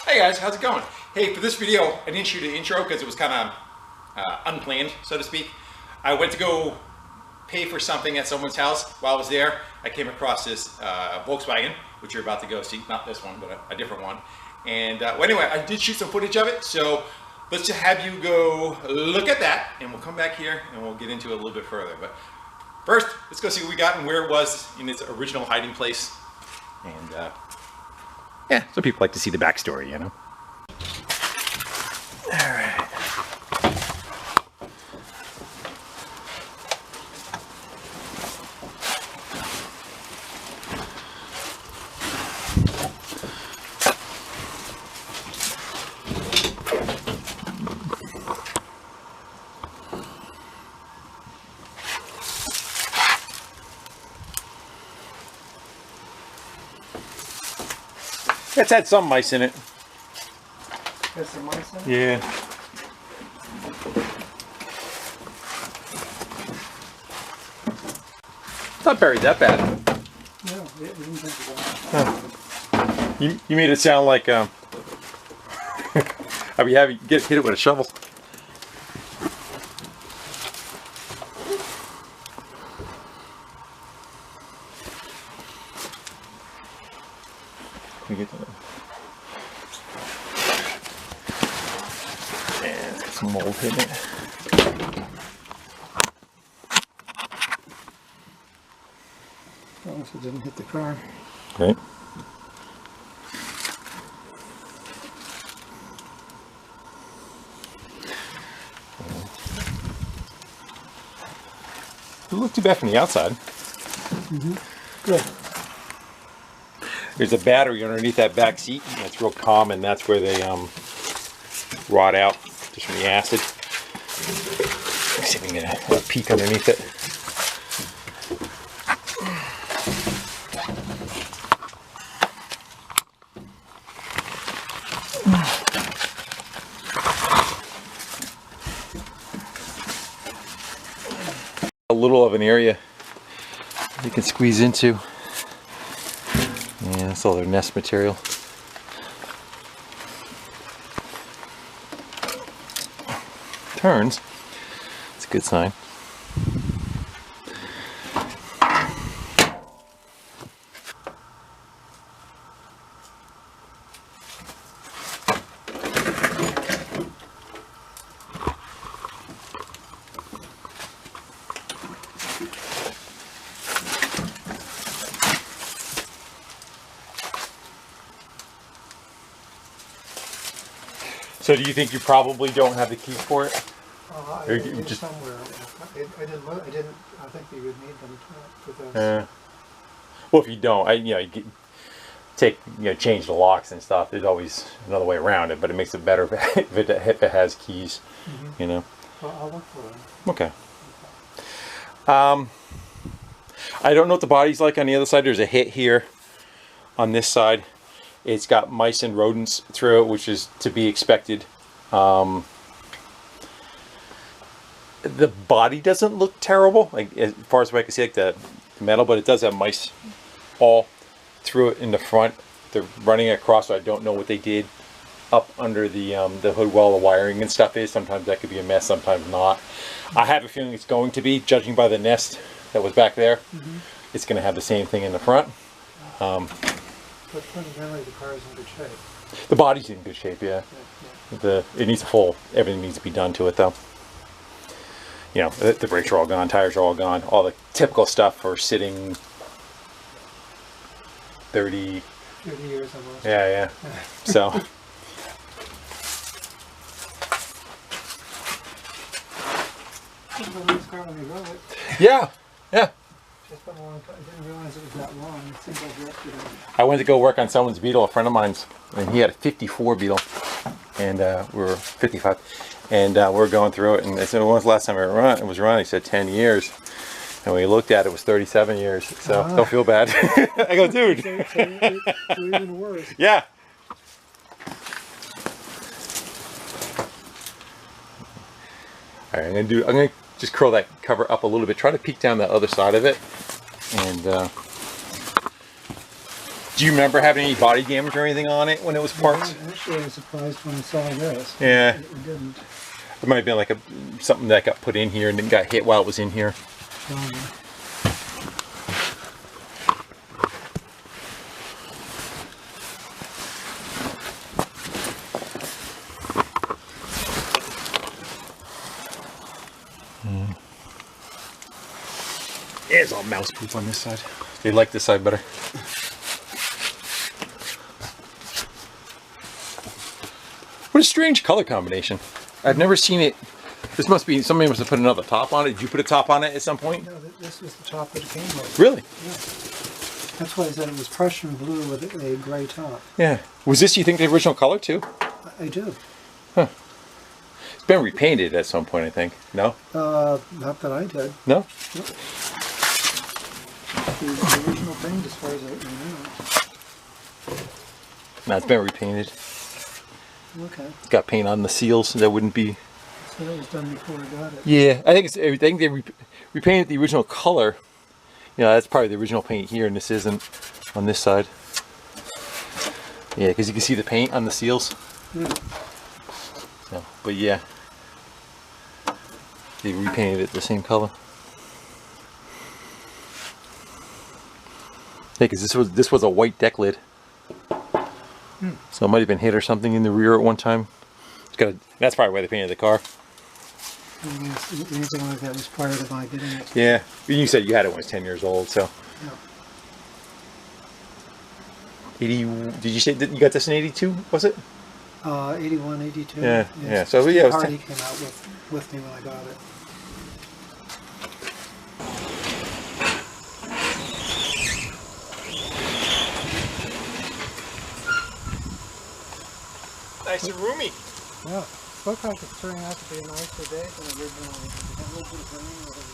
Hey guys, how's it going? Hey, for this video, I didn't shoot an intro because it was kind of unplanned, so to speak. I went to go pay for something at someone's house. While I was there, I came across this Volkswagen, which you're about to go see. Not this one, but a different one. And well, anyway, I did shoot some footage of it, so let's just have you go look at that, and we'll come back here and we'll get into it a little bit further. But first, let's go see what we got and where it was in its original hiding place. And yeah, some people like to see the backstory, you know. All right. It's had some mice in it. There's some mice in it? Yeah. It's not buried that bad. No, it didn't think about it. You made it sound like I mean, hit it with a shovel. Let me get to that. And it's got some mold hitting it. As long as it didn't hit the car. Right. Doesn't look too bad from the outside. Mm-hmm. Good. There's a battery underneath that back seat. That's real common. That's where they rot out just from the acid. Let's see if we can get a peek underneath it. A little of an area you can squeeze into. Yeah, that's all their nest material. Turns. It's a good sign. So do you think you probably don't have the key for it? I Or didn't just- somewhere. I think you would need them to this. Well, if you don't, change the locks and stuff. There's always another way around it, but it makes it better if it has keys, Mm-hmm. you know. Well, I'll look for them. Okay. I don't know what the body's like on the other side. There's a hit here on this side. It's got mice and rodents through it, which is to be expected. The body doesn't look terrible, like as far as I can see, like the metal, but it does have mice all through it in the front. They're running across, so I don't know what they did up under the hood well, the wiring and stuff is. Sometimes that could be a mess, sometimes not. I have a feeling it's going to be, judging by the nest that was back there. Mm-hmm. It's going to have the same thing in the front. But fundamentally, the car is in good shape. The body's in good shape, yeah. Yeah. It needs everything needs to be done to it, though. You know, the brakes are all gone, tires are all gone, all the typical stuff for sitting 30 years almost. Yeah. So This is a nice car when you drove it. yeah. Just been a long time. I didn't realize it was that long. It seems like yesterday. I went to go work on someone's Beetle, a friend of mine's, and he had a 54 Beetle, and we're 55, and we're going through it, and I said, when was the last time it was run? He said 10 years, and when we looked at it, it was 37 years, so don't feel bad. I go, dude. So even worse. Yeah. All right, I'm gonna just curl that cover up a little bit. Try to peek down the other side of it, and Do you remember having any body damage or anything on it when it was parked? Actually, I was surprised when I saw this. Yeah. It didn't. It might have been like something that got put in here and then got hit while it was in here. There's all mouse poop on this side. They like this side better. What a strange color combination. I've never seen it. This must be, somebody must have put another top on it. Did you put a top on it at some point? No, this was the top that it came with. Really? Yeah. That's why I said it was Prussian blue with a gray top. Yeah. Was this, you think, the original color too? I do. Huh. It's been repainted at some point, I think. No? Not that I did. No? Nope. The original paint, as far as I know. No, it's been repainted. Okay. It's got paint on the seals, so that wouldn't be... So that was done before I got it. Yeah, I think they repainted the original color. You know, that's probably the original paint here, and this isn't on this side. Yeah, because you can see the paint on the seals. So, but yeah, they repainted it the same color. Yeah, because this was a white deck lid. So it might have been hit or something in the rear at one time. That's probably why they painted the car. Anything like that was prior to my getting it. Yeah, you said you had it when it was 10 years old, so. Yeah. 80, did you say that you got this in 82, was it? 81, 82. Yeah, yes. yeah. So yeah, it was Hardy came out with me when I got it. nice and roomy. Yeah. Looks like it's turning out to be a nicer day than originally.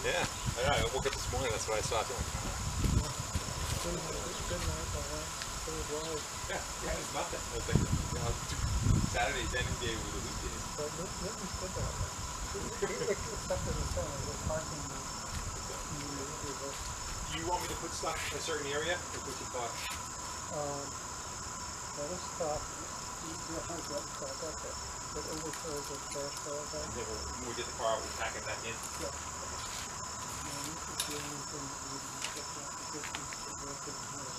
Yeah, I know. I woke up this morning, that's what I saw too. Good night, all right. Pretty dry. Yeah, it's not that whole thing. You know, Saturday's ending day with the weekdays. But let me sit down. Except in the center, the parking lot. Do you want me to put stuff in a certain area, or what you thought? Let us stop. Okay. It overflows with cash flow. And then when we get the car, we'll pack it back in. Yeah. And this is the only thing that we can get down to 50 to work in here.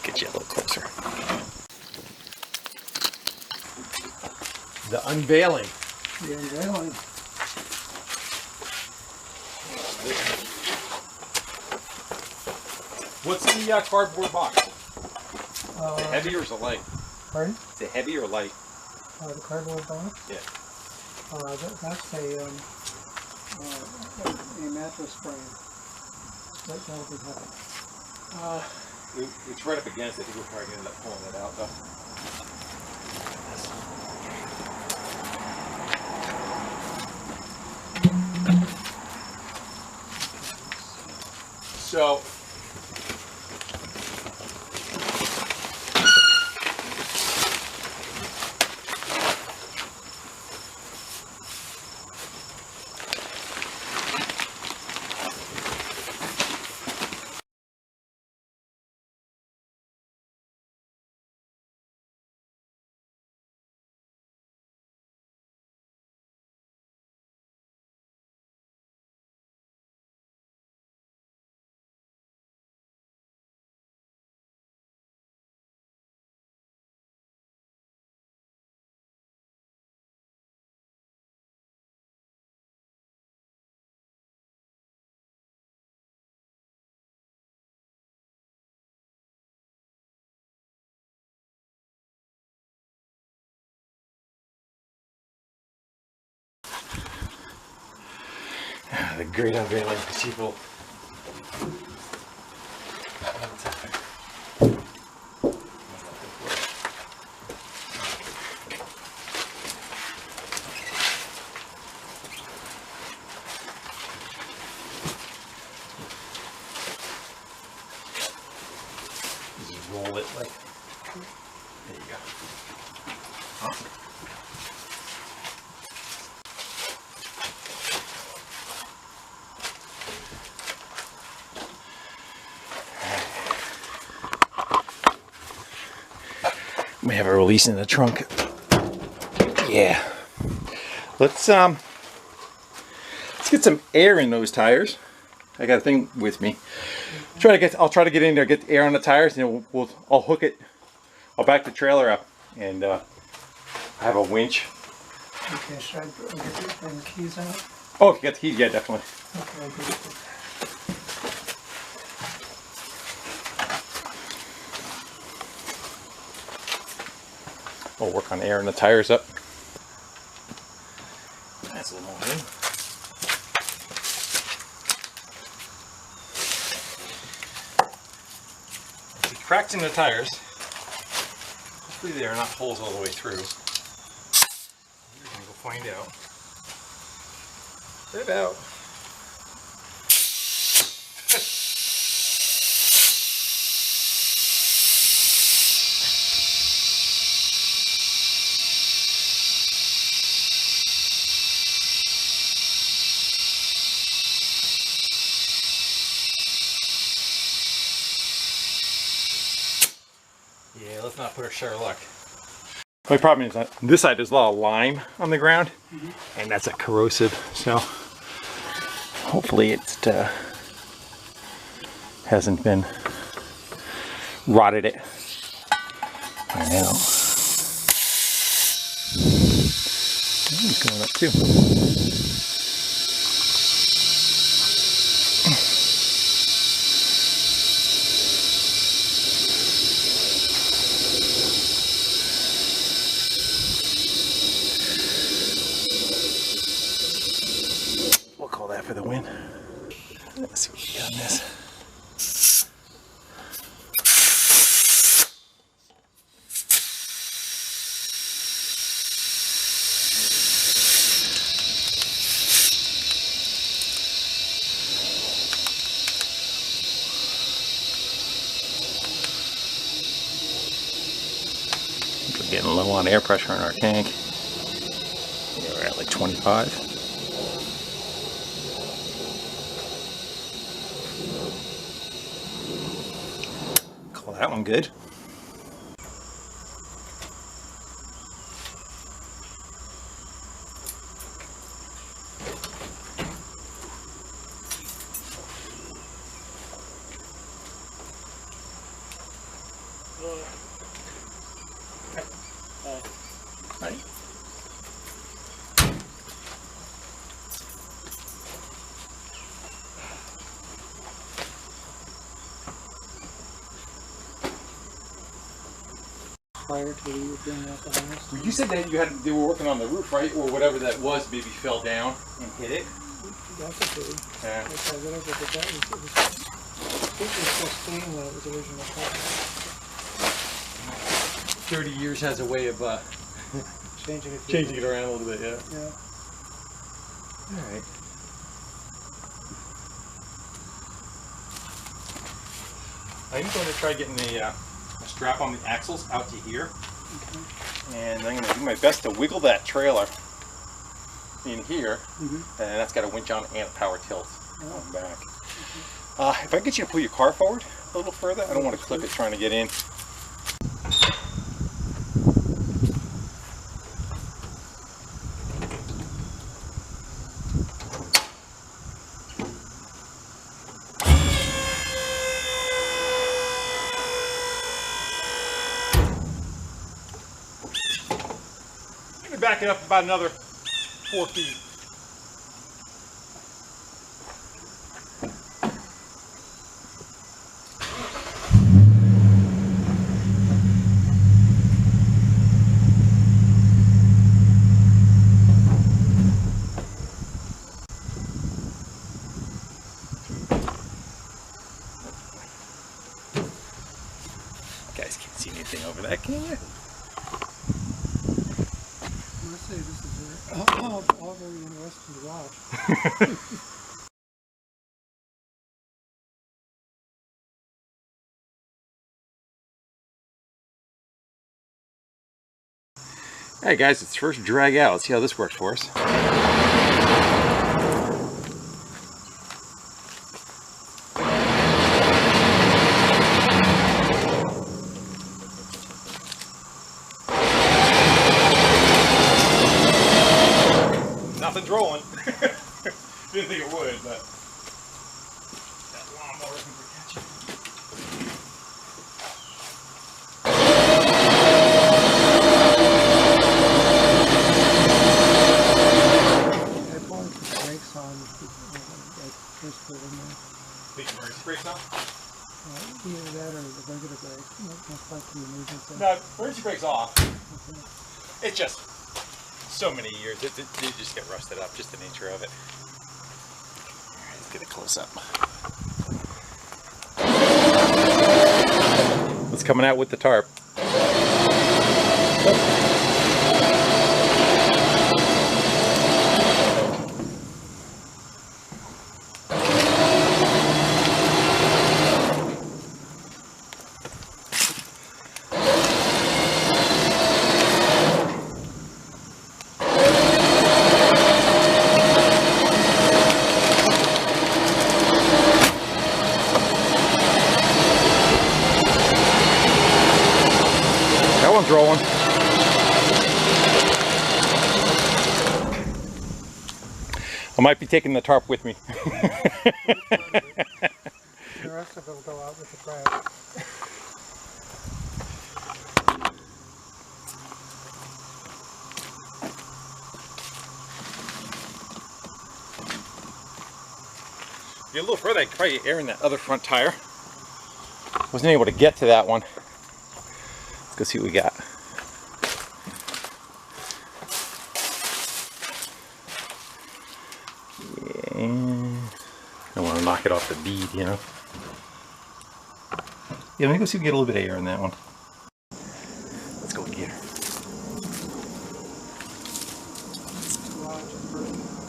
Get you a little closer. The unveiling. The unveiling. What's in the cardboard box? Heavy or is it light? Pardon? Is it heavy or light? The cardboard box? Yeah. That's a mattress frame. That'll be heavy. It's right up against it. I think we're probably going to end up pulling it out though. So, the great unveiling people. Just roll it like, there you go. We have a release in the trunk. Yeah. Let's get some air in those tires. I got a thing with me. I'll try to get in there, get the air on the tires, and I'll hook it. I'll back the trailer up, and I have a winch. Okay, should I get the keys out? Oh, you got the keys? Yeah, definitely. Okay, I'll get it. We'll work on airing the tires up. That's a little more in. The cracks in the tires. Hopefully they are not holes all the way through. We're gonna go find out. Right about. Yeah, let's not put our share of luck. My problem is that this side there's a lot of lime on the ground, and that's a corrosive. So hopefully it hasn't been rotted it by now. It's going up too. For the win. Let's see what we got on this. We're getting low on air pressure in our tank. Yeah, we're at like 25. That one good. Right. Prior to you being at the house? Well, you said that they were working on the roof, right? Or whatever that was, maybe fell down and hit it. That's okay. Yeah. Okay, whatever, but that was, it was, I think it was still staying when it was originally cut. 30 years has a way of Changing it around a little bit, yeah. Yeah. All right. I'm going to try getting a strap on the axles out to here. Okay. And I'm going to do my best to wiggle that trailer in here. Mm-hmm. And that's got a winch on and a power tilt Oh. on back. If I can get you to pull your car forward a little further, I don't want to clip it trying to get in. Back it up about another 4 feet. You guys can't see anything over that, can you? This is all very interesting to watch. Alright guys, it's first drag out. Let's see how this works for us. rolling. Didn't think it would, but that lawnmower can protect you. I pulled the brakes on, like, just put in there. Big emergency brakes on? Either that or the regular brakes, most likely emergency. No, emergency brakes off. Okay. It's just so many years. They just get rusted up, just the nature of it. All right, let's get a close up. What's coming out with the tarp? That one's rolling. I might be taking the tarp with me. The rest of it will go out with the crash. Get a little further, I could probably air in that other front tire. Wasn't able to get to that one. Let's go see what we got. Yeah. I want to knock it off the bead, you know. Yeah, let me go see if we get a little bit of air in that one. Let's go get her.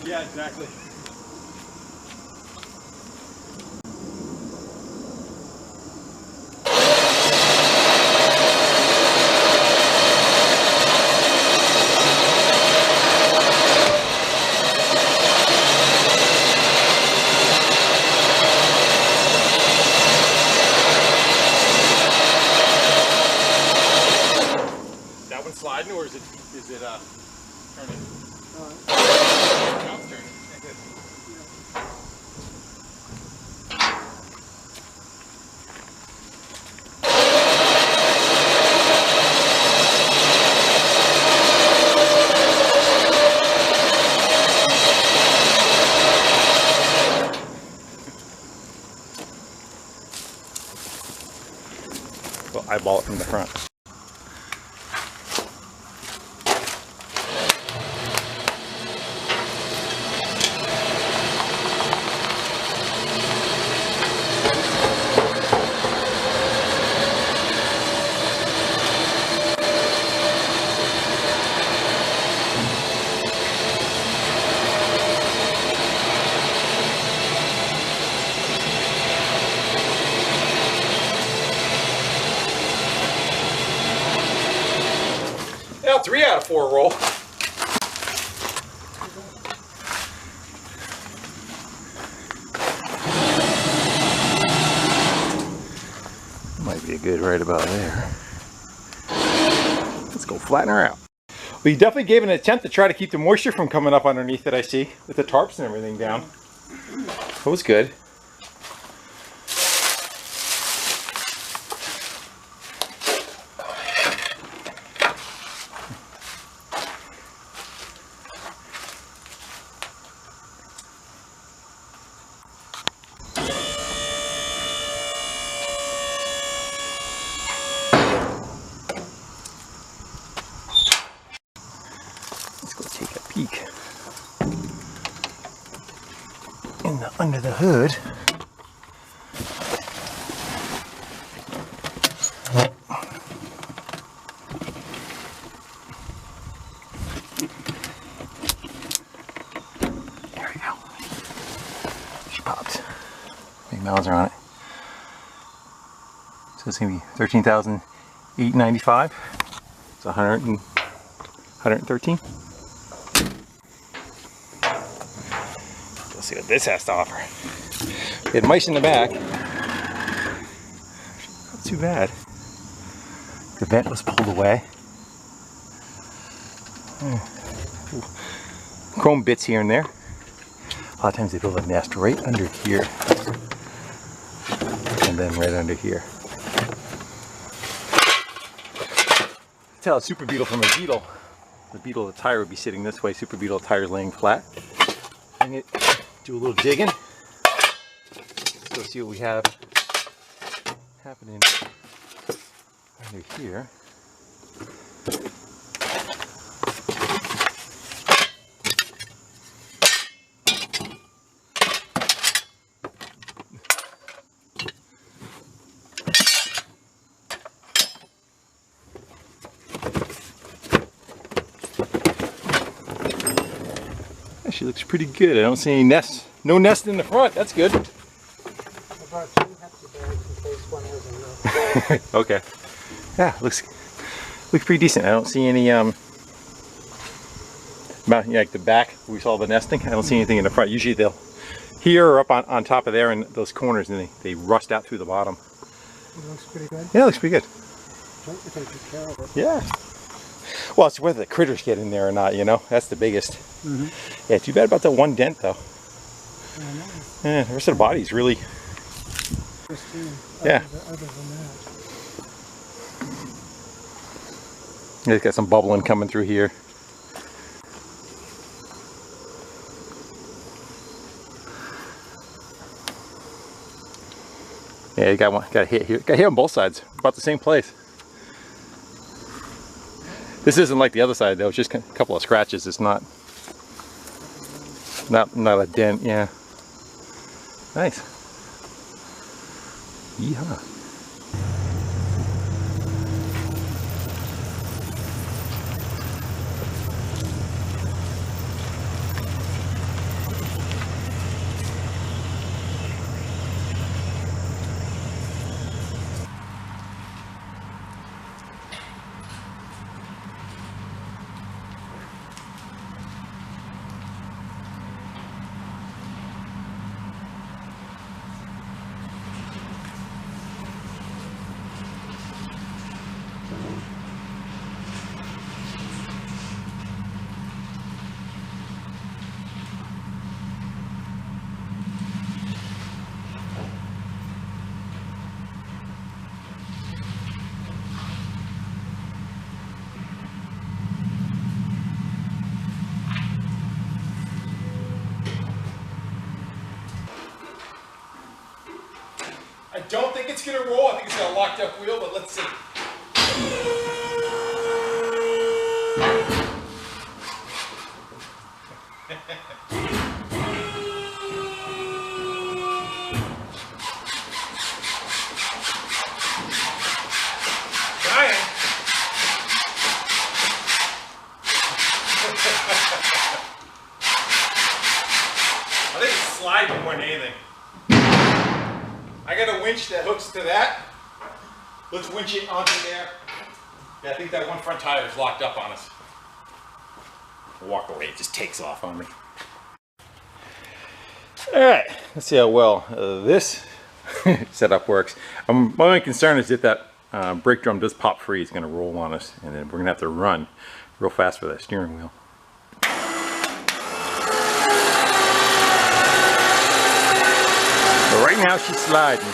Yeah, exactly. Sliding, or is it turning? Now it's turning. Yeah, good. Well, eyeball it from the front. Yeah, 3 out of 4 roll. Might be a good right about there. Let's go flatten her out. Well, you definitely gave an attempt to try to keep the moisture from coming up underneath it, I see, with the tarps and everything down. That was good. Let's go take a peek under the hood. There we go. She popped. Big Mauser on it. So it's gonna be 13,895. It's 113. Let's see what this has to offer. We had mice in the back. Not too bad. The vent was pulled away. chrome bits here and there. A lot of times they build a nest right under here. And then right under here. Tell a super beetle from a beetle. The beetle of the tire would be sitting this way. Super beetle tire is laying flat. Bring it, do a little digging. Let's go see what we have happening under here. She looks pretty good. I don't see any nests. No nest in the front. That's good. I brought 2 hefty bags in case one has a nest. Okay. Yeah, looks pretty decent. I don't see any like the back where we saw the nesting. I don't see anything in the front. Usually they'll here or up on top of there in those corners, and they rust out through the bottom. It looks pretty good. Yeah, it looks pretty good. Don't you take good care of it? Yeah. Well, it's whether the critters get in there or not, you know. That's the biggest. Mm-hmm. Yeah, too bad about that one dent, though. I know. Yeah, the rest of the body's really... Pristine. Yeah. Other than that. Yeah, it's got some bubbling coming through here. Yeah, you got one. Got a hit here. Got hit on both sides. About the same place. This isn't like the other side though. It's just a couple of scratches. It's not a dent. Yeah. Nice. Yeehaw. I don't think it's going to roll. I think it's got a locked up wheel, but let's see. Ryan. I think it's sliding more than anything. I got a winch that hooks to that. Let's winch it onto there. Yeah, I think that one front tire is locked up on us. I'll walk away, it just takes off on me. Alright, let's see how well this setup works. My only concern is if that brake drum does pop free, it's going to roll on us, and then we're going to have to run real fast for that steering wheel. But right now she's sliding.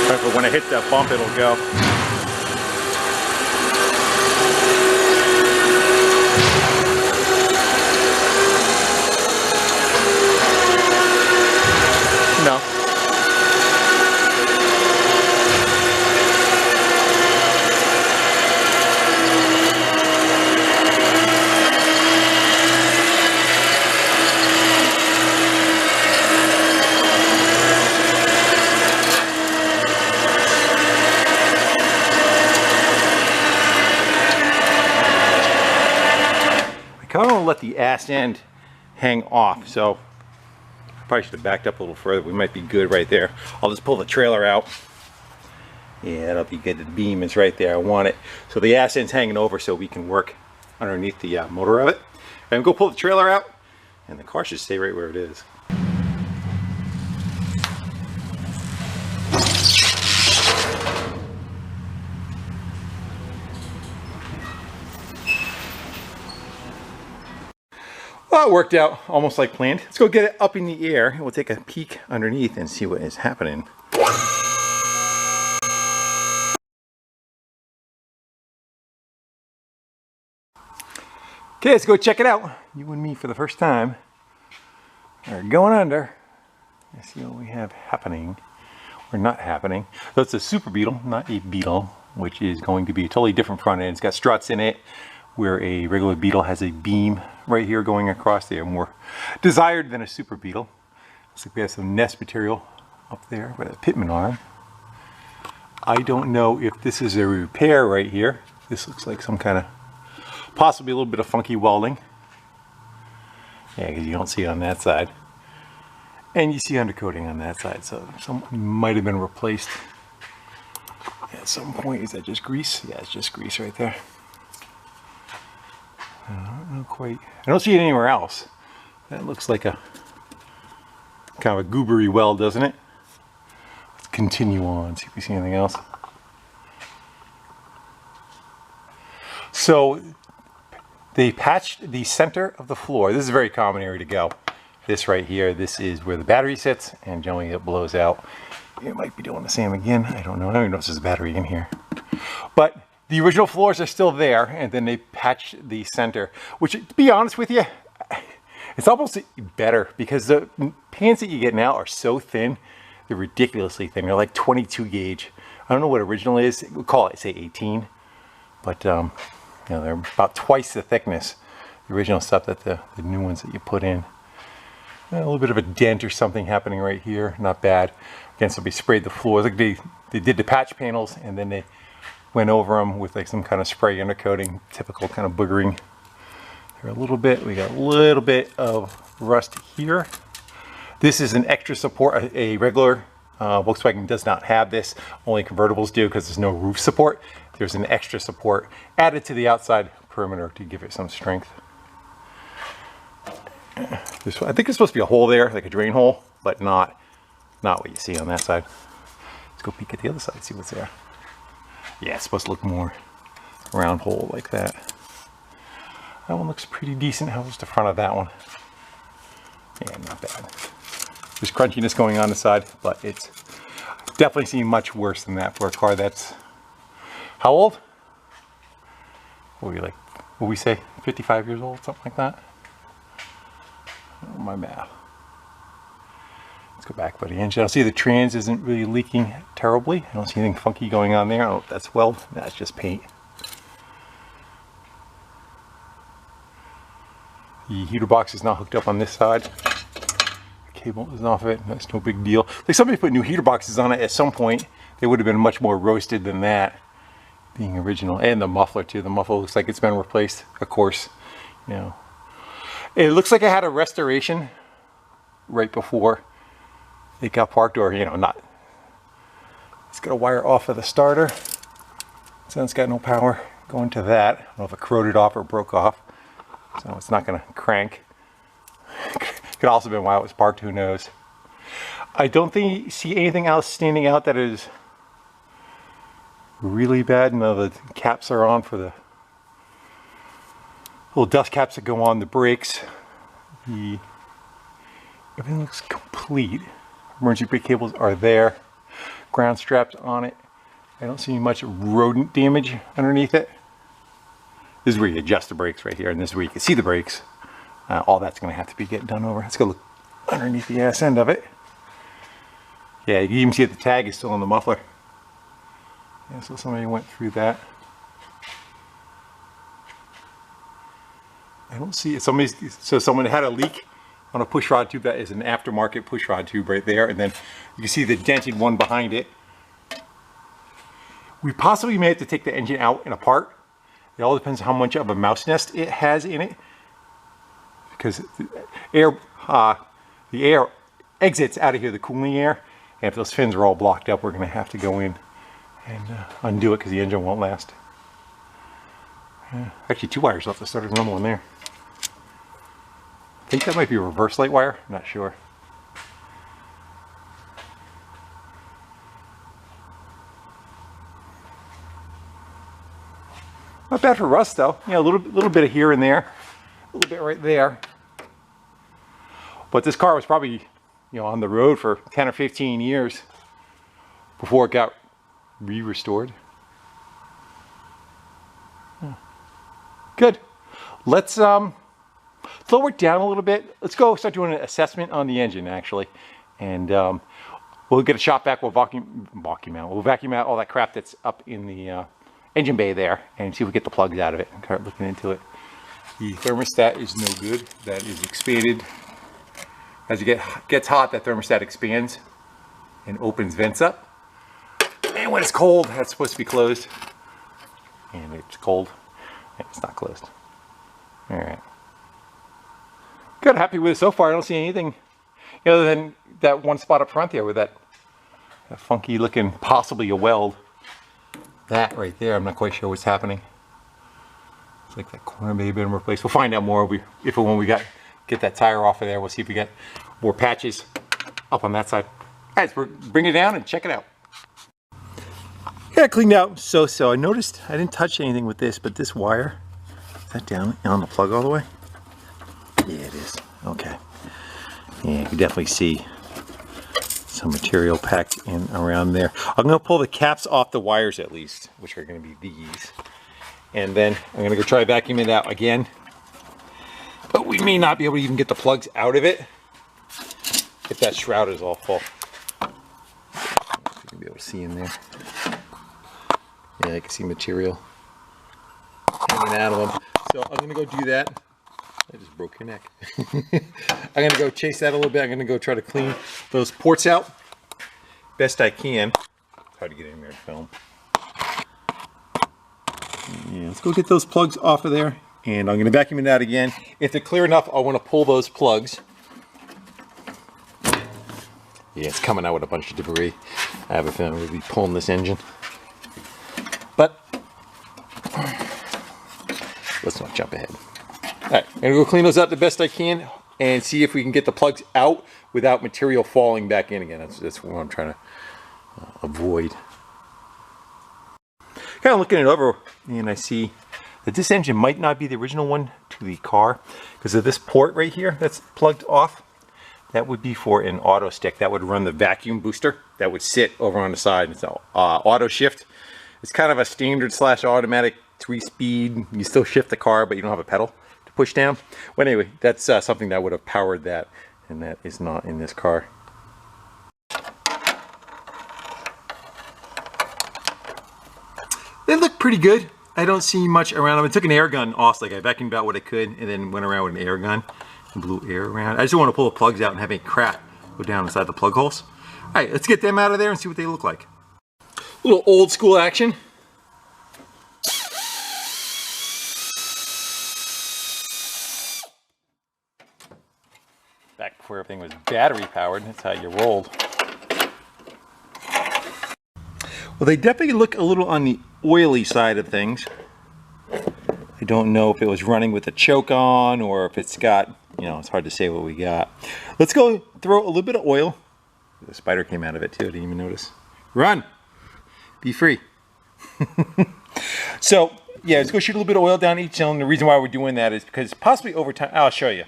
But when I hit that bump, it'll go. No. I kind of want to let the ass end hang off, so I probably should have backed up a little further. We might be good right there. I'll just pull the trailer out. Yeah, that'll be good. The beam is right there. I want it. So the ass end's hanging over so we can work underneath the motor of it. And go pull the trailer out, and the car should stay right where it is. Well, it worked out almost like planned. Let's go get it up in the air and we'll take a peek underneath and see what is happening. Okay, let's go check it out. You and me for the first time are going under. Let's see what we have happening or not happening. So it's a super beetle, not a beetle, which is going to be a totally different front end. It's got struts in it, where a regular beetle has a beam right here going across there, more desired than a super beetle. Looks like we have some nest material up there with a pitman arm. I don't know if this is a repair right here. This looks like some kind of, possibly a little bit of funky welding. Yeah, because you don't see it on that side. And you see undercoating on that side, so some might have been replaced at some point. Is that just grease? Yeah, it's just grease right there. I don't know quite. I don't see it anywhere else. That looks like a kind of a goobery weld, doesn't it? Let's continue on, see if we see anything else. So they patched the center of the floor. This is a very common area to go. This right here, this is where the battery sits, and generally it blows out. It might be doing the same again. I don't know. I don't even know if there's a battery in here. But the original floors are still there, and then they patched the center, which, to be honest with you, it's almost better because the pans that you get now are so thin. They're ridiculously thin. They're like 22 gauge. I don't know what original is. We'll call it, say, 18. But, you know, they're about twice the thickness, the original stuff that the new ones that you put in. A little bit of a dent or something happening right here. Not bad. Again, so we sprayed the floors. Like they did the patch panels, and then they went over them with like some kind of spray undercoating, typical kind of boogering. Here a little bit. We got a little bit of rust here. This is an extra support. A regular Volkswagen does not have this. Only convertibles do because there's no roof support. There's an extra support added to the outside perimeter to give it some strength. I think there's supposed to be a hole there, like a drain hole, but not what you see on that side. Let's go peek at the other side, see what's there. Yeah, it's supposed to look more round hole like that. That one looks pretty decent. How's the front of that one? Yeah, not bad. There's crunchiness going on the side, but it's definitely seen much worse than that for a car that's, how old? What were you like, what we say, 55 years old, something like that? Oh, my math. Let's go back by the engine. I'll see the trans isn't really leaking terribly. I don't see anything funky going on there. I don't know if that's weld. That's just paint. The heater box is not hooked up on this side. The cable is off of it. That's no big deal. Like somebody put new heater boxes on it at some point. They would have been much more roasted than that, being original. And the muffler too. The muffler looks like it's been replaced, of course. You know, it looks like I had a restoration right before it got parked, or, you know, not. It's got a wire off of the starter, so it's got no power going to that. I don't know if it corroded off or broke off, so it's not going to crank. Could also have been why it was parked, who knows. I don't think see anything else standing out that is really bad. No, the caps are on for the little dust caps that go on the brakes. Everything looks complete. Emergency brake cables are there. Ground straps on it. I don't see much rodent damage underneath it. This is where you adjust the brakes right here, and this is where you can see the brakes. All that's going to have to be getting done over. Let's go look underneath the ass end of it. Yeah, you can even see that the tag is still on the muffler. Yeah, so somebody went through that. I don't see it. So someone had a leak on a push rod tube. That is an aftermarket push rod tube right there, and then you can see the dented one behind it. We possibly may have to take the engine out and apart. It all depends on how much of a mouse nest it has in it, because the air exits out of here, the cooling air, and if those fins are all blocked up, we're going to have to go in and undo it because the engine won't last. Actually, 2 wires left to start another one there. I think that might be a reverse light wire, I'm not sure. Not bad for rust though. Yeah, a little bit of here and there. A little bit right there. But this car was probably, on the road for 10 or 15 years before it got restored. Good. Let's slow it down a little bit. Let's go start doing an assessment on the engine, actually. And we'll get a shot back. We'll vacuum out all that crap that's up in the engine bay there and see if we get the plugs out of it and start looking into it. The thermostat is no good. That is expanded. As it gets hot, that thermostat expands and opens vents up. And when it's cold, that's supposed to be closed. And it's cold. And it's not closed. All right. Good. Happy with it so far. I don't see anything other than that one spot up front there with that funky looking, possibly a weld. That right there, I'm not quite sure what's happening. It's like that corner may have been replaced. We'll find out more if when we get that tire off of there. We'll see if we get more patches up on that side. All right, so bring it down and check it out. Yeah, cleaned out so. I noticed I didn't touch anything with this, but this wire, is that down on the plug all the way? Yeah, it is. Okay. Yeah, you can definitely see some material packed in around there. I'm going to pull the caps off the wires at least, which are going to be these. And then I'm going to go try vacuuming it out again. But we may not be able to even get the plugs out of it if that shroud is all full. You'll be able to see in there. Yeah, I can see material hanging out of them. So I'm going to go do that. I just broke your neck. I'm going to go chase that a little bit. I'm going to go try to clean those ports out best I can. It's hard to get in there and film. Yeah, let's go get those plugs off of there. And I'm going to vacuum it out again. If they're clear enough, I want to pull those plugs. Yeah, it's coming out with a bunch of debris. I have a feeling we'll be pulling this engine. But let's not jump ahead. All right, I'm gonna go clean those out the best I can and see if we can get the plugs out without material falling back in again. That's what I'm trying to avoid. Kind of looking it over, and I see that this engine might not be the original one to the car because of this port right here that's plugged off. That would be for an auto stick. That would run the vacuum booster. That would sit over on the side. It's an auto shift. It's kind of a standard / automatic 3-speed. You still shift the car, but you don't have a pedal to push down. But anyway, that's something that would have powered that, and that is not in this car. They look pretty good. I don't see much around them. I took an air gun off, like I vacuumed out what I could, and then went around with an air gun and blew air around. I just don't want to pull the plugs out and have any crap go down inside the plug holes. All right, let's get them out of there and see what they look like. A little old school action. Back before everything was battery powered, that's how you rolled. Well, they definitely look a little on the oily side of things. I don't know if it was running with a choke on or if it's got, it's hard to say what we got. Let's go throw a little bit of oil. The spider came out of it too, I didn't even notice. Run! Be free. So, yeah, let's go shoot a little bit of oil down each cylinder. The reason why we're doing that is because possibly over time, I'll show you.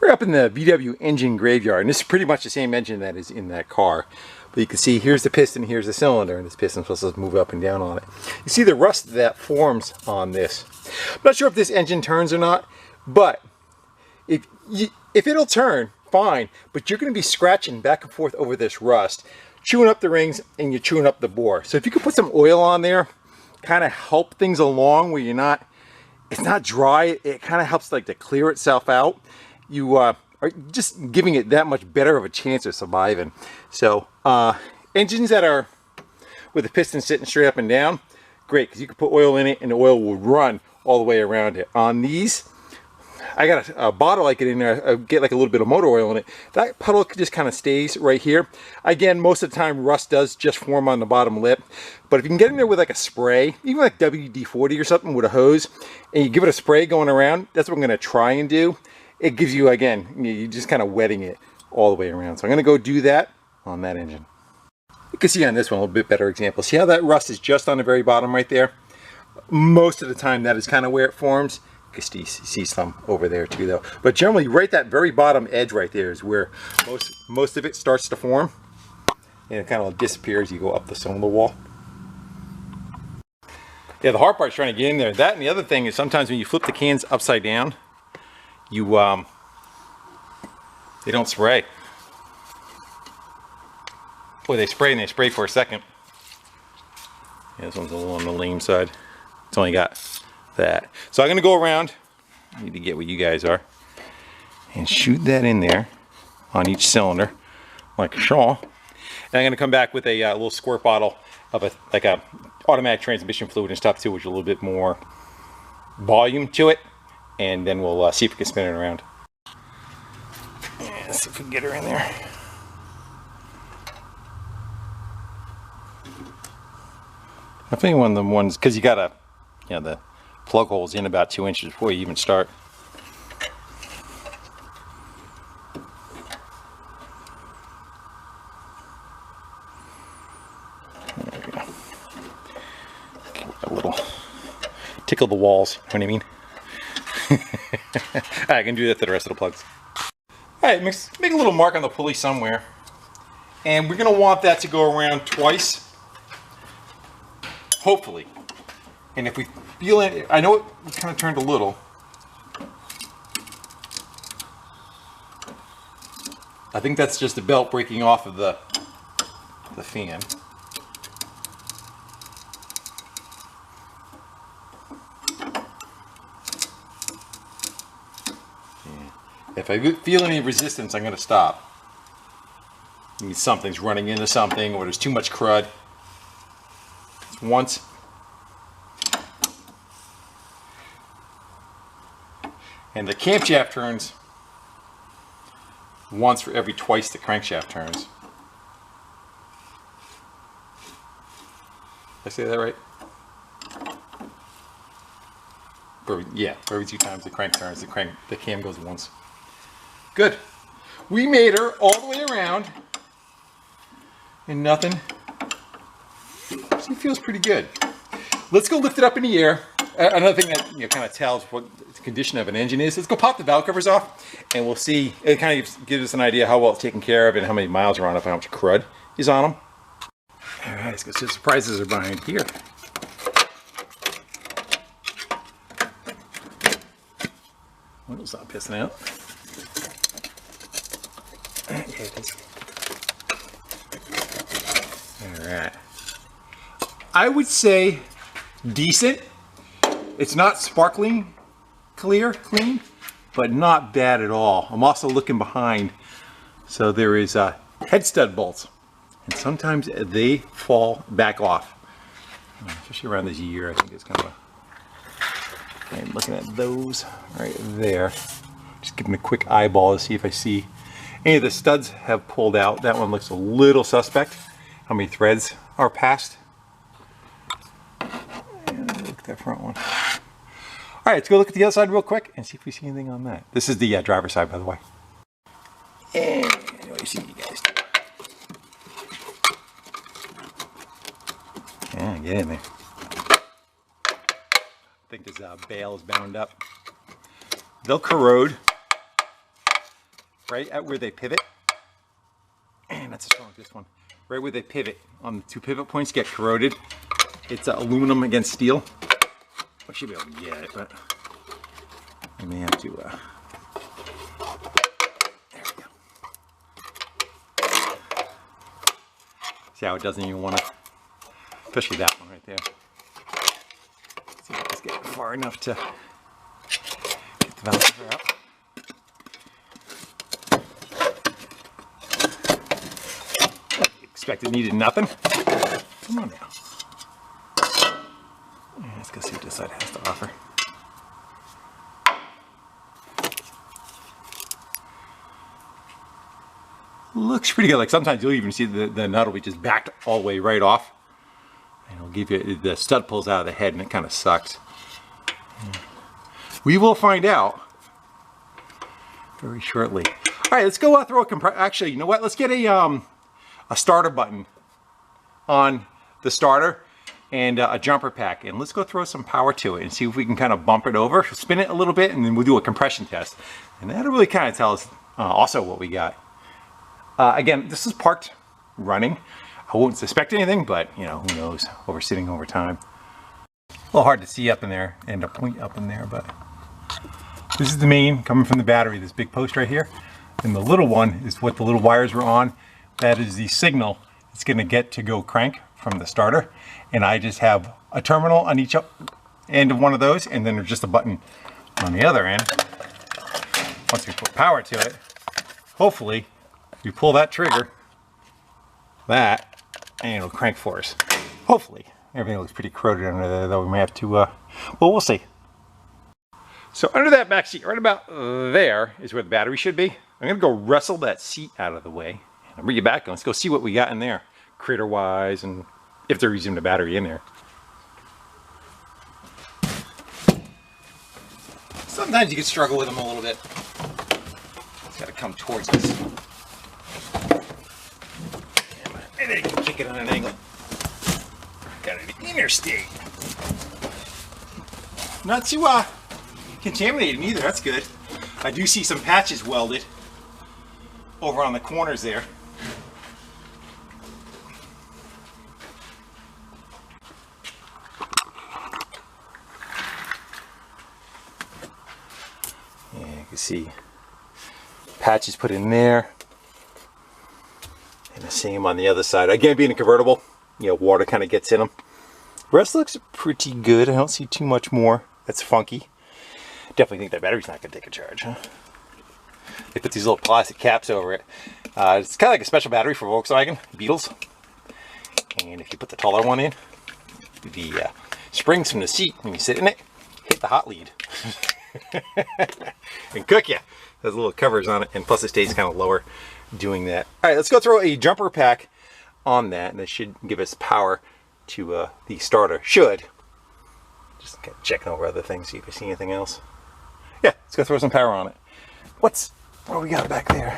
We're up in the VW engine graveyard, and this is pretty much the same engine that is in that car. But you can see here's the piston, here's the cylinder, and this piston's supposed to move up and down on it. You see the rust that forms on this. I'm not sure if this engine turns or not, but if it'll turn, fine, but you're going to be scratching back and forth over this rust, chewing up the rings, and you're chewing up the bore. So if you could put some oil on there, kind of help things along where it's not dry, it kind of helps like to clear itself out. You are just giving it that much better of a chance of surviving. So engines that are with the piston sitting straight up and down, great, because you can put oil in it and the oil will run all the way around it. On these, I got a bottle I get in there, I get like a little bit of motor oil in it. That puddle just kind of stays right here. Again, most of the time rust does just form on the bottom lip. But if you can get in there with like a spray, even like WD-40 or something with a hose, and you give it a spray going around, that's what I'm going to try and do. It gives you, again, you're just kind of wetting it all the way around. So I'm going to go do that on that engine. You can see on this one a little bit better example. See how that rust is just on the very bottom right there? Most of the time that is kind of where it forms. You can see some over there too though. But generally right that very bottom edge right there is where most of it starts to form. And it kind of disappears. You go up the cylinder wall. Yeah, the hard part is trying to get in there. That and the other thing is sometimes when you flip the cans upside down, you they don't spray. Boy, they spray and they spray for a second. Yeah, this one's a little on the lame side. It's only got that. So I'm gonna go around. I need to get where you guys are and shoot that in there on each cylinder, like a shaw. And I'm gonna come back with a little squirt bottle of a automatic transmission fluid and stuff too, which is a little bit more volume to it, and then we'll see if we can spin it around. Yeah, let's see if we can get her in there. I think one of the ones, because you gotta, the plug hole's in about 2 inches before you even start. There we go. A little tickle the walls, you know what I mean? I can do that to the rest of the plugs. Alright, make a little mark on the pulley somewhere. And we're going to want that to go around twice. Hopefully. And if we feel it, I know it kind of turned a little. I think that's just the belt breaking off of the fan. If I feel any resistance, I'm going to stop. It means something's running into something, or there's too much crud. It's once. And the camshaft turns once for every twice the crankshaft turns. Did I say that right? For every 2 times the crank turns, the cam goes once. Good. We made her all the way around and nothing. She feels pretty good. Let's go lift it up in the air. Another thing that kind of tells what the condition of an engine is. Let's go pop the valve covers off and we'll see. It kind of gives us an idea how well it's taken care of and how many miles are on it, how much crud is on them. All right, let's go see what surprises are behind here. Wheels not pissing out. Okay, it is. Alright. I would say decent. It's not sparkling clean, but not bad at all. I'm also looking behind. So there is head stud bolts. And sometimes they fall back off. Especially around this year, I think it's kind of a... And looking at those right there. Just give them a quick eyeball to see if I see any of the studs have pulled out. That one looks a little suspect. How many threads are past? And look at that front one. All right, let's go look at the other side real quick and see if we see anything on that. This is the driver's side, by the way. And let me see you guys. Yeah, get in there. I think this bale is bound up. They'll corrode right at where they pivot. And that's what's wrong with this one. Right where they pivot on the 2 pivot points get corroded. It's aluminum against steel. I should be able to get it, but I may have to. There we go. See how it doesn't even want to, especially that one right there. Let's see if I can get far enough to get the valve cover out. Expected needed nothing. Come on now. Yeah, let's go see what this side has to offer. Looks pretty good. Like sometimes you'll even see the nut will be just backed all the way right off. And it'll give you, the stud pulls out of the head and it kind of sucks. We will find out very shortly. All right, let's go throw a compressor. Actually, you know what? Let's get a starter button on the starter and a jumper pack. And let's go throw some power to it and see if we can kind of bump it over, spin it a little bit, and then we'll do a compression test. And that'll really kind of tell us also what we got. Again, this is parked running. I won't suspect anything, but you know, who knows, sitting over time. A little hard to see up in there and to point up in there, but this is the main coming from the battery, this big post right here. And the little one is what the little wires were on. That is the signal it's gonna get to go crank from the starter. And I just have a terminal on each end of one of those, and then there's just a button on the other end. Once we put power to it, hopefully we pull that trigger, and it'll crank for us. Hopefully. Everything looks pretty corroded under there, though. We may have to, well, we'll see. So under that back seat, right about there, is where the battery should be. I'm gonna go wrestle that seat out of the way. I'll bring you back and let's go see what we got in there, critter-wise, and if they're using the battery in there. Sometimes you can struggle with them a little bit. It's gotta come towards us. And then you can kick it on an angle. Got an interstate. Not too contaminated either, that's good. I do see some patches welded over on the corners there. Yeah, you can see patches put in there. And the same on the other side. Again, being a convertible, you know, water kind of gets in them. The rest looks pretty good. I don't see too much more that's funky. Definitely think that battery's not going to take a charge, huh? They put these little plastic caps over it. It's kind of like a special battery for Volkswagen Beetles. And if you put the taller one in, the springs from the seat, when you sit in it, hit the hot lead. And cook you. There's little covers on it, and plus it stays kind of lower doing that. All right, let's go throw a jumper pack on that, and that should give us power to the starter. Should. Just kind of checking over other things, see if I see anything else. Yeah, let's go throw some power on it. What do we got back there?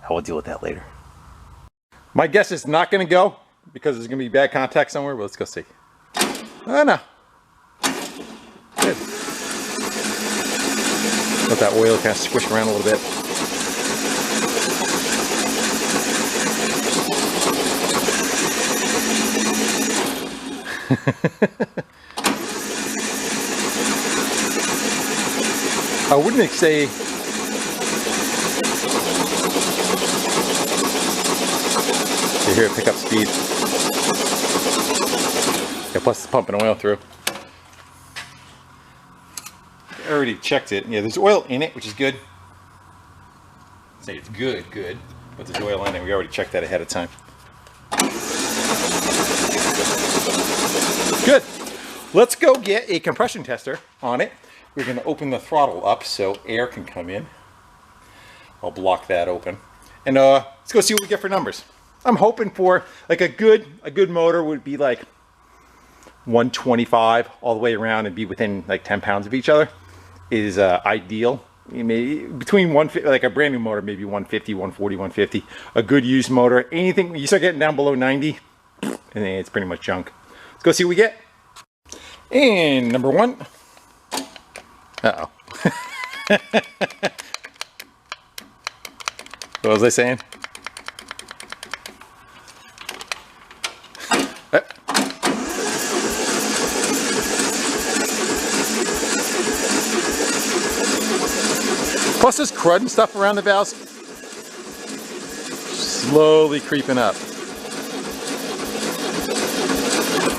I will deal with that later. My guess is not going to go because there's going to be bad contact somewhere, but let's go see. Oh no. Good. Let that oil kind of squish around a little bit. I wouldn't say you hear it pick up speed. Yeah, plus it's pumping oil through. I already checked it. Yeah, there's oil in it, which is good. I'd say it's good, but there's oil in it. We already checked that ahead of time. Good. Let's go get a compression tester on it. We're going to open the throttle up so air can come in. I'll block that open. And let's go see what we get for numbers. I'm hoping for like a good motor would be like 125 all the way around and be within like 10 pounds of each other is ideal. Maybe between 150, like a brand new motor, maybe 150, 140, 150. A good used motor, anything you start getting down below 90, and then it's pretty much junk. Let's go see what we get. And number one. Uh-oh. What was I saying? Plus this crud and stuff around the valves, slowly creeping up.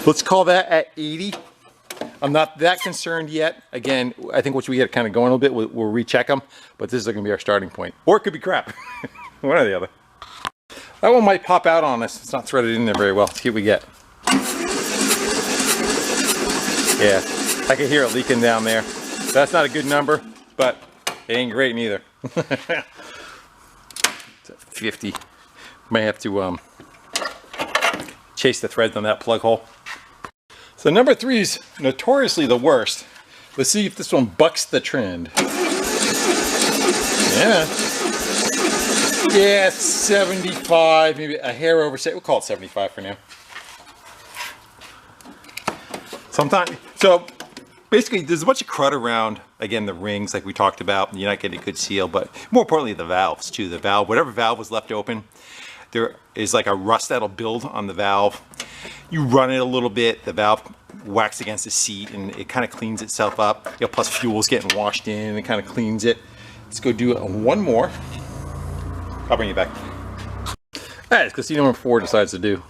Let's call that at 80. I'm not that concerned yet. Again, I think once we get kind of going a little bit, we'll recheck them, but this is going to be our starting point. Or it could be crap. One or the other. That one might pop out on us. It's not threaded in there very well. Let's see what we get. Yeah, I can hear it leaking down there. That's not a good number, but it ain't great neither. It's at 50. Might have to chase the threads on that plug hole. So number 3 is notoriously the worst. Let's see if this one bucks the trend. Yeah, 75, maybe a hair over, we'll call it 75 for now. Sometimes, so basically there's a bunch of crud around, again, the rings like we talked about. You're not getting a good seal, but more importantly the valves too. The valve, whatever valve was left open, there is like a rust that'll build on the valve. You run it a little bit, the valve whacks against the seat and it kind of cleans itself up. You know, plus fuel's getting washed in and it kind of cleans it. Let's go do one more. I'll bring you back. All right, let's go see number 4 decides to do.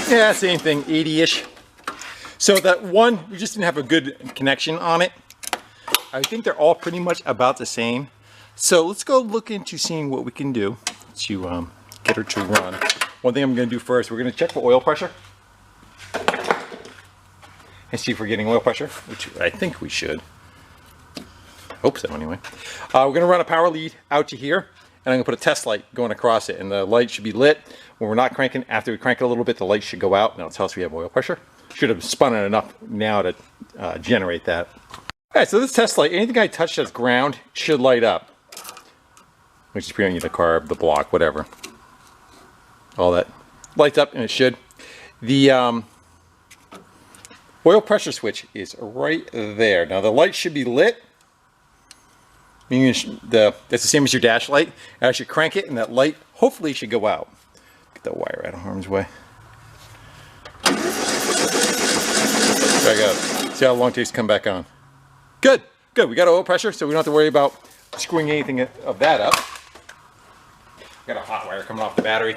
Yeah, same thing, 80-ish. So that one, we just didn't have a good connection on it. I think they're all pretty much about the same. So let's go look into seeing what we can do to get her to run. One thing I'm going to do first, we're going to check for oil pressure. And see if we're getting oil pressure, which I think we should. Hope so anyway. We're going to run a power lead out to here. And I'm going to put a test light going across it. And the light should be lit when we're not cranking. After we crank it a little bit, the light should go out. And that'll tell us we have oil pressure. Should have spun it enough now to generate that. All right, so this test light, anything I touch that's ground should light up. Which is pretty much the carb, the block, whatever. All that lights up and it should. The oil pressure switch is right there. Now the light should be lit. Meaning that's the same as your dash light. I should crank it and that light hopefully should go out. Get that wire out of harm's way. There I go. See how long it takes to come back on. Good, good. We got oil pressure, so we don't have to worry about screwing anything of that up. Got a hot wire coming off the battery,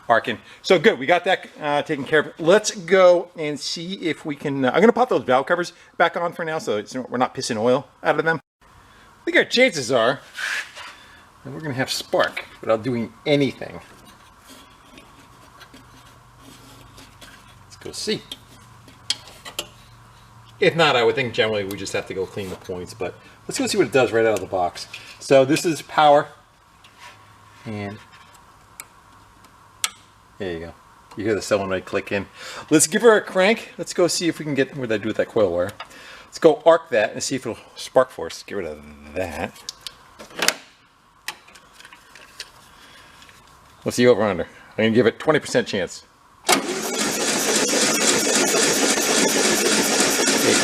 arcing. So good, we got that taken care of. Let's go and see if we can. I'm gonna pop those valve covers back on for now, so we're not pissing oil out of them. I think our chances are that we're gonna have spark without doing anything. Let's go see. If not, I would think generally we just have to go clean the points, but let's go see what it does right out of the box. So this is power, and there you go. You hear the solenoid click in. Let's give her a crank. Let's go see if we can get, what did I do with that coil wire? Let's go arc that and see if it'll spark for us. Get rid of that. Let's see over under. I'm gonna give it 20% chance.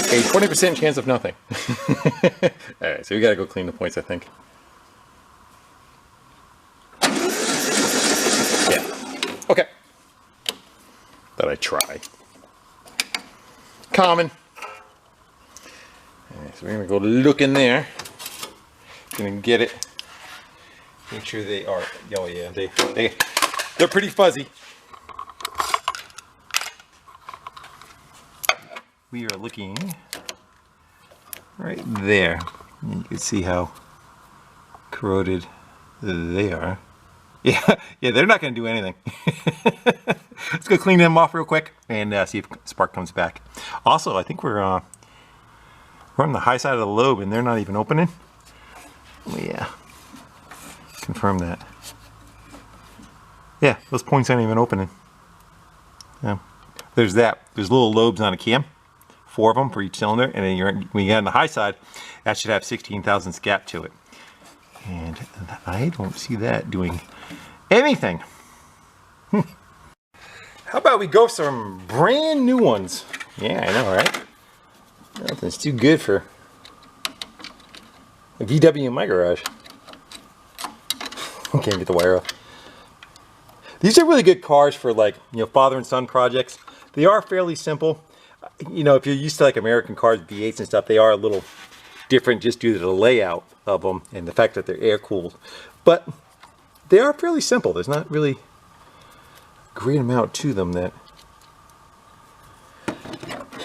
A 20% chance of nothing. Alright, so we gotta go clean the points, I think. Yeah. Okay. Thought I'd try. Common. Alright, so we're gonna go look in there. Gonna get it. Make sure they are. Oh yeah, they're pretty fuzzy. We are looking right there. You can see how corroded they are. Yeah, they're not going to do anything. Let's go clean them off real quick and see if spark comes back. Also, I think we're on the high side of the lobe and they're not even opening. Oh, yeah, confirm that. Yeah, those points aren't even opening. Yeah. There's that. There's little lobes on a cam. 4 of them for each cylinder, and then when you get on the high side, that should have 16 thousandths gap to it. And I don't see that doing anything. How about we go some brand new ones? Yeah, I know, right? Nothing's too good for a VW in my garage. I can't get the wire off. These are really good cars for, like, you know, father and son projects. They are fairly simple. You know, if you're used to like American cars, V8s and stuff, they are a little different just due to the layout of them and the fact that they're air cooled. But they are fairly simple. There's not really a great amount to them that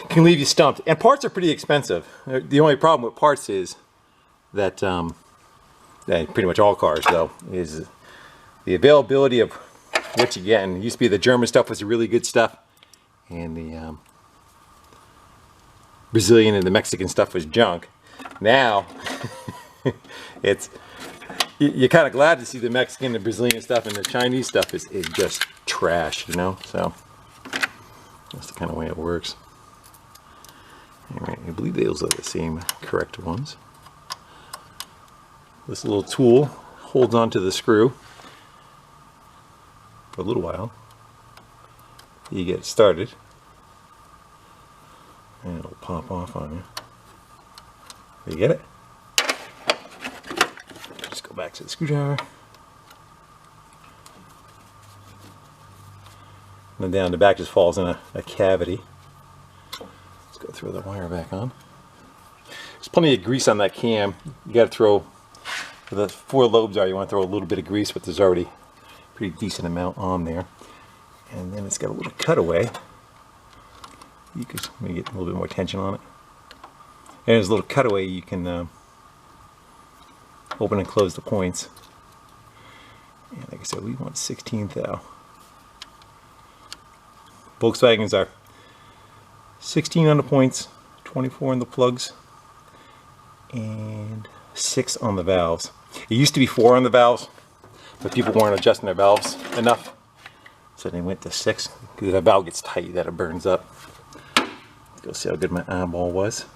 can leave you stumped. And parts are pretty expensive. The only problem with parts is that, pretty much all cars though, is the availability of what you get. And it used to be the German stuff was the really good stuff, and the Brazilian and the Mexican stuff was junk. Now, you're kind of glad to see the Mexican and Brazilian stuff, and the Chinese stuff is just trash, you know? So, that's the kind of way it works. Alright, I believe those are the same correct ones. This little tool holds onto the screw for a little while. you get it started. And it'll pop off on you. You get it? Just go back to the screwdriver. And then down the back just falls in a cavity. Let's go throw the wire back on. There's plenty of grease on that cam. You got to throw, where the 4 lobes are, you want to throw a little bit of grease, but there's already a pretty decent amount on there. And then it's got a little cutaway. You could maybe get a little bit more tension on it. And there's a little cutaway you can open and close the points. And like I said, we want 16 thou. Volkswagens are 16 on the points, 24 on the plugs, and 6 on the valves. It used to be 4 on the valves, but people weren't adjusting their valves enough, so they went to 6 because the valve gets tight that it burns up. Let's go see how good my eyeball was.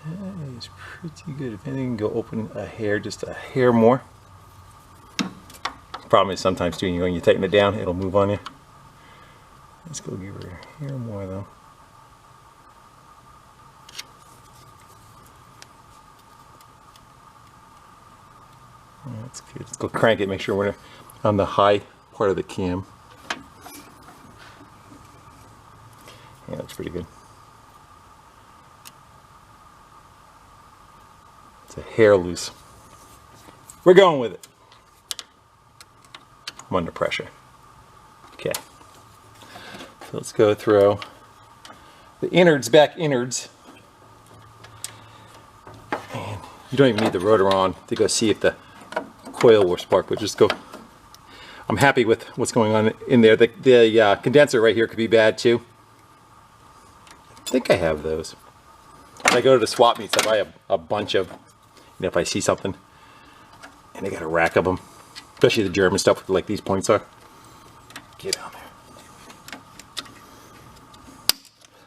That is pretty good. If anything, go open a hair, just a hair more. Problem is sometimes too, when you tighten it down, it'll move on you. Let's go give her a hair more though. That's good. Let's go crank it, make sure we're on the high part of the cam. Yeah, that's pretty good. It's a hair loose. We're going with it. I'm under pressure. Okay. So let's go throw the innards back innards. And you don't even need the rotor on to go see if the coil will spark, but just go. I'm happy with what's going on in there. The condenser right here could be bad too. I think I have those. When I go to the swap meets, I buy a bunch of, if I see something, and they got a rack of them. Especially the German stuff like these points are. Get down there.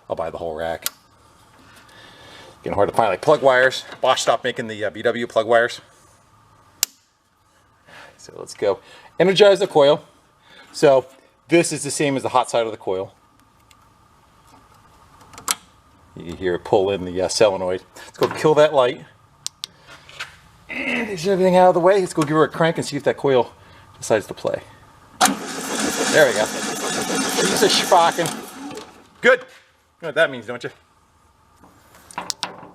I'll buy the whole rack. Getting hard to find, like plug wires. Bosch stopped making the VW plug wires. So let's go. Energize the coil. So this is the same as the hot side of the coil. You can hear it pull in the solenoid. Let's go kill that light. And is everything out of the way? Let's go give her a crank and see if that coil decides to play. There we go. She's a sparking. Good. You know what that means, don't you?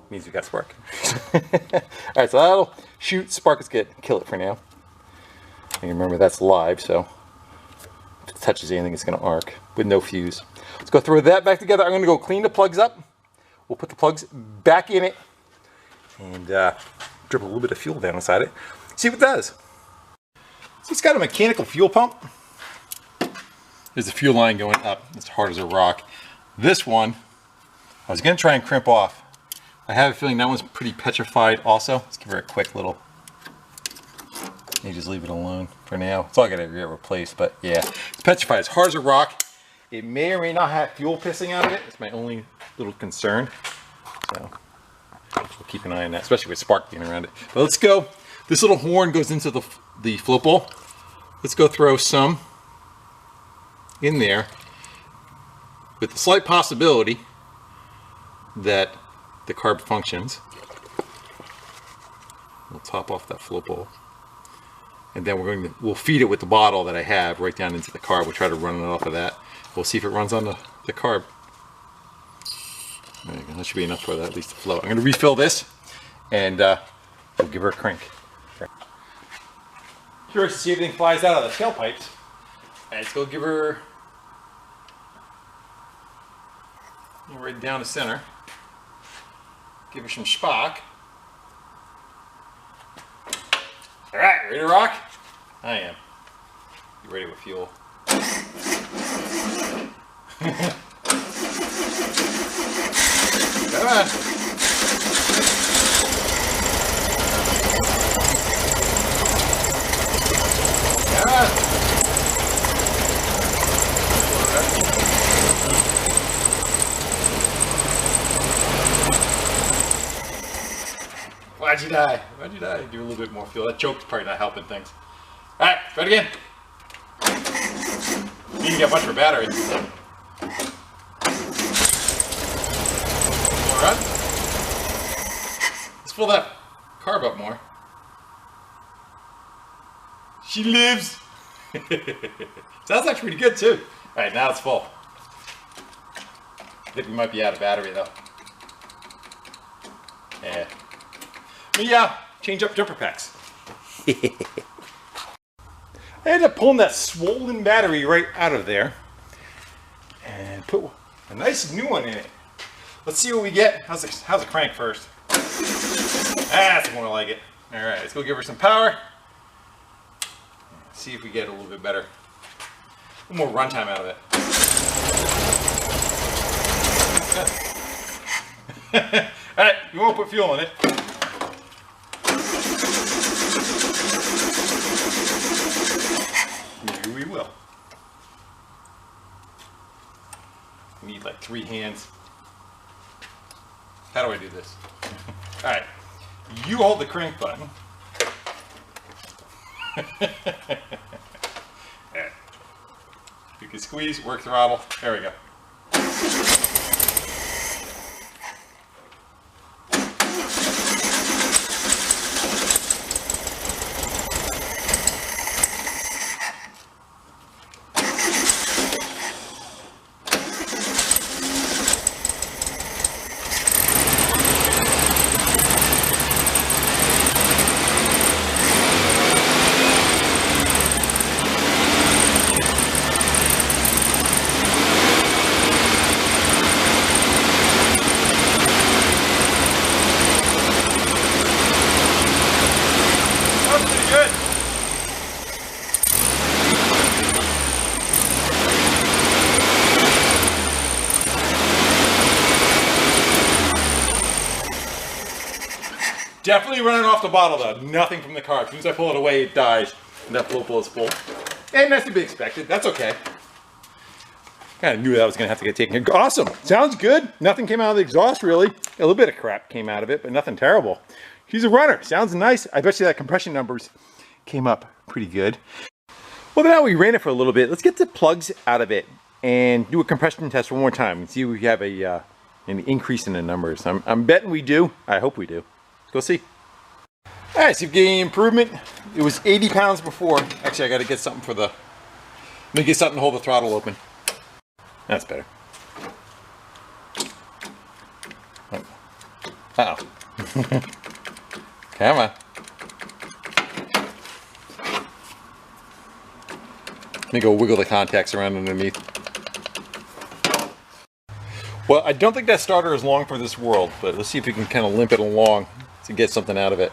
Means we got spark. Alright, so that'll shoot, spark is good. Kill it for now. And remember that's live, so if it touches anything it's going to arc with no fuse. Let's go throw that back together. I'm going to go clean the plugs up. We'll put the plugs back in it and drip a little bit of fuel down inside it. See what it does. So it's got a mechanical fuel pump. There's a fuel line going up. It's hard as a rock. This one, I was going to try and crimp off. I have a feeling that one's pretty petrified also. Let's give her a quick little, you just leave it alone for now. It's all going to get replaced, but yeah, it's petrified. It's hard as a rock. It may or may not have fuel pissing out of it. It's my only little concern. So we'll keep an eye on that, especially with spark being around it. But let's go. This little horn goes into the float bowl. Let's go throw some in there with the slight possibility that the carb functions. We'll top off that float bowl. And then we'll feed it with the bottle that I have right down into the carb. We'll try to run it off of that. We'll see if it runs on the carb. There you go. That should be enough for that, at least to float. I'm going to refill this and we'll give her a crank. Okay. Curious to see if anything flies out of the tailpipes. And let's go give her right down the center. Give her some spark. All right, ready to rock? I am. You ready with fuel? Come on. Come on. Why'd you die? Why'd you die? Do a little bit more fuel. That choke's probably not helping things. Alright, try it again. You can get much for battery. Alright. Let's fill that carb up more. She lives. Sounds like pretty good too. Alright, now it's full. I think we might be out of battery though. Yeah. But yeah, change up jumper packs. I ended up pulling that swollen battery right out of there and put a nice new one in it. Let's see what we get. How's the crank first? That's more like it. All right, let's go give her some power. See if we get a little bit better, a little more runtime out of it. All right, you won't put fuel in it. Here we will. We need like 3 hands. How do I do this? All right, you hold the crank button. Right. You can squeeze, work throttle. There we go. Definitely running off the bottle though. Nothing from the car. As soon as I pull it away, it dies. And that flow is full. And that's to be expected. That's okay. Kind of knew that I was going to have to get taken care of. Awesome. Sounds good. Nothing came out of the exhaust really. A little bit of crap came out of it, but nothing terrible. She's a runner. Sounds nice. I bet you that compression numbers came up pretty good. Well, now we ran it for a little bit. Let's get the plugs out of it and do a compression test one more time and see if we have an increase in the numbers. I'm betting we do. I hope we do. Go see. All right, see if we get any improvement. It was 80 pounds before. Actually, I got to get something for the. Let me get something to hold the throttle open. That's better. Uh oh. Come on. Let me go wiggle the contacts around underneath. Well, I don't think that starter is long for this world, but let's see if we can kind of limp it along to get something out of it.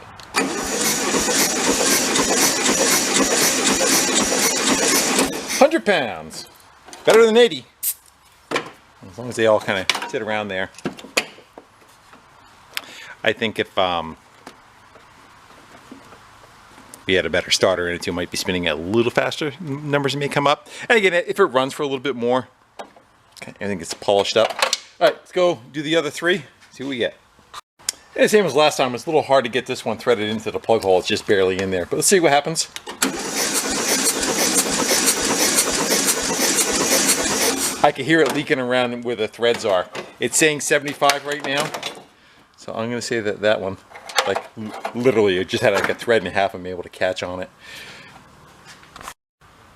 100 pounds. Better than 80. As long as they all kind of sit around there. I think if we had a better starter in it too, might be spinning a little faster. Numbers may come up. And again, if it runs for a little bit more, okay, I think it's polished up. All right, let's go do the other 3. See what we get. And the same as last time, it's a little hard to get this one threaded into the plug hole. It's just barely in there. But let's see what happens. I can hear it leaking around where the threads are. It's saying 75 right now. So I'm going to say that that one, like literally, it just had like a thread and a half of me able to catch on it.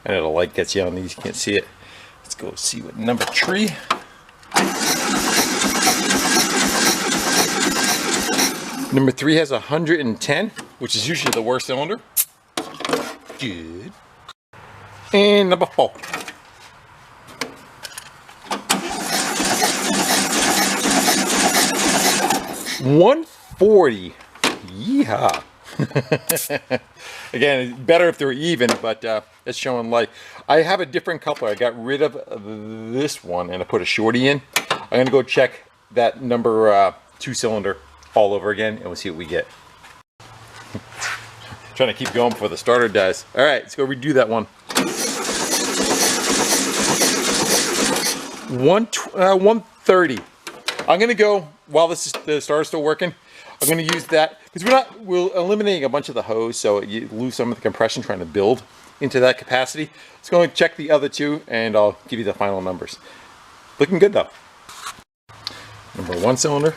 I know the light gets you on these, you can't see it. Let's go see what number 3. Number 3 has 110, which is usually the worst cylinder. Good. And number 4. 140. Yeehaw. Again, it's better if they're even, but it's showing light. I have a different coupler. I got rid of this one and I put a shorty in. I'm going to go check that number 2 cylinder all over again and we'll see what we get. Trying to keep going before the starter dies. All right, let's go redo that one. 130. I'm gonna go, while the starter's still working, I'm gonna use that, because we're eliminating a bunch of the hose, so you lose some of the compression trying to build into that capacity. Let's go and check the other two, and I'll give you the final numbers. Looking good though. Number 1 cylinder.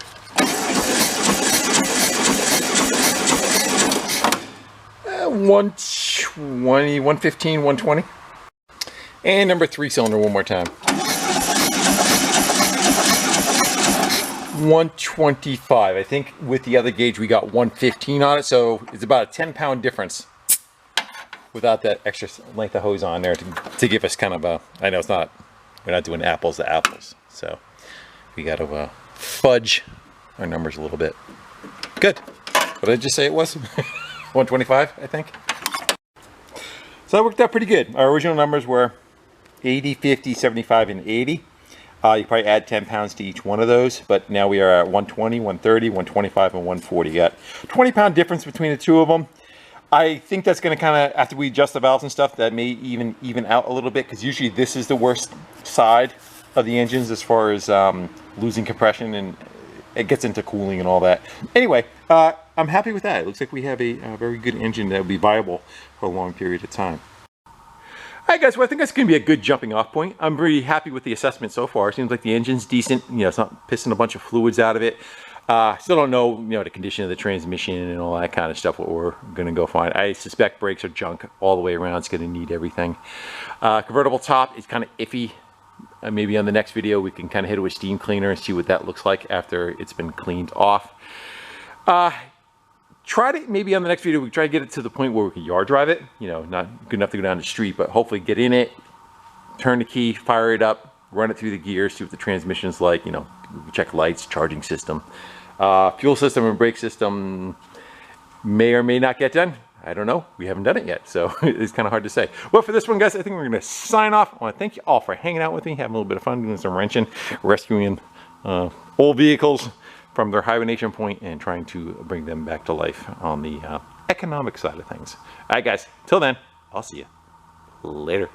Uh, 120, 115, 120. And number 3 cylinder one more time. 125. I think with the other gauge we got 115 on it, so it's about a 10-pound difference without that extra length of hose on there to give us kind of a, I know we're not doing apples to apples, so we got to fudge our numbers a little bit. Good. What did I just say it was? 125, I think. So that worked out pretty good. Our original numbers were 80, 50, 75, and 80. You probably add 10 pounds to each one of those, but now we are at 120, 130, 125, and 140. You got 20-pound difference between the two of them. I think that's going to kind of, after we adjust the valves and stuff, that may even out a little bit, because usually this is the worst side of the engines as far as losing compression, and it gets into cooling and all that. Anyway, I'm happy with that. It looks like we have a very good engine that will be viable for a long period of time. Alright guys, well I think that's going to be a good jumping off point. I'm pretty happy with the assessment so far. It seems like the engine's decent. You know, it's not pissing a bunch of fluids out of it. Still don't know, you know, the condition of the transmission and all that kind of stuff, what we're going to go find. I suspect brakes are junk all the way around. It's going to need everything. Convertible top is kind of iffy. Maybe on the next video we can kind of hit it with steam cleaner and see what that looks like after it's been cleaned off. Try to, maybe on the next video, we try to get it to the point where we can yard drive it. You know, not good enough to go down the street, but hopefully get in it, turn the key, fire it up, run it through the gears, see what the transmission's like. You know, check lights, charging system. Fuel system and brake system may or may not get done. I don't know. We haven't done it yet, so it's kind of hard to say. Well, for this one, guys, I think we're going to sign off. I want to thank you all for hanging out with me, having a little bit of fun, doing some wrenching, rescuing old vehicles from their hibernation point and trying to bring them back to life on the economic side of things. All right, guys, till then, I'll see you later.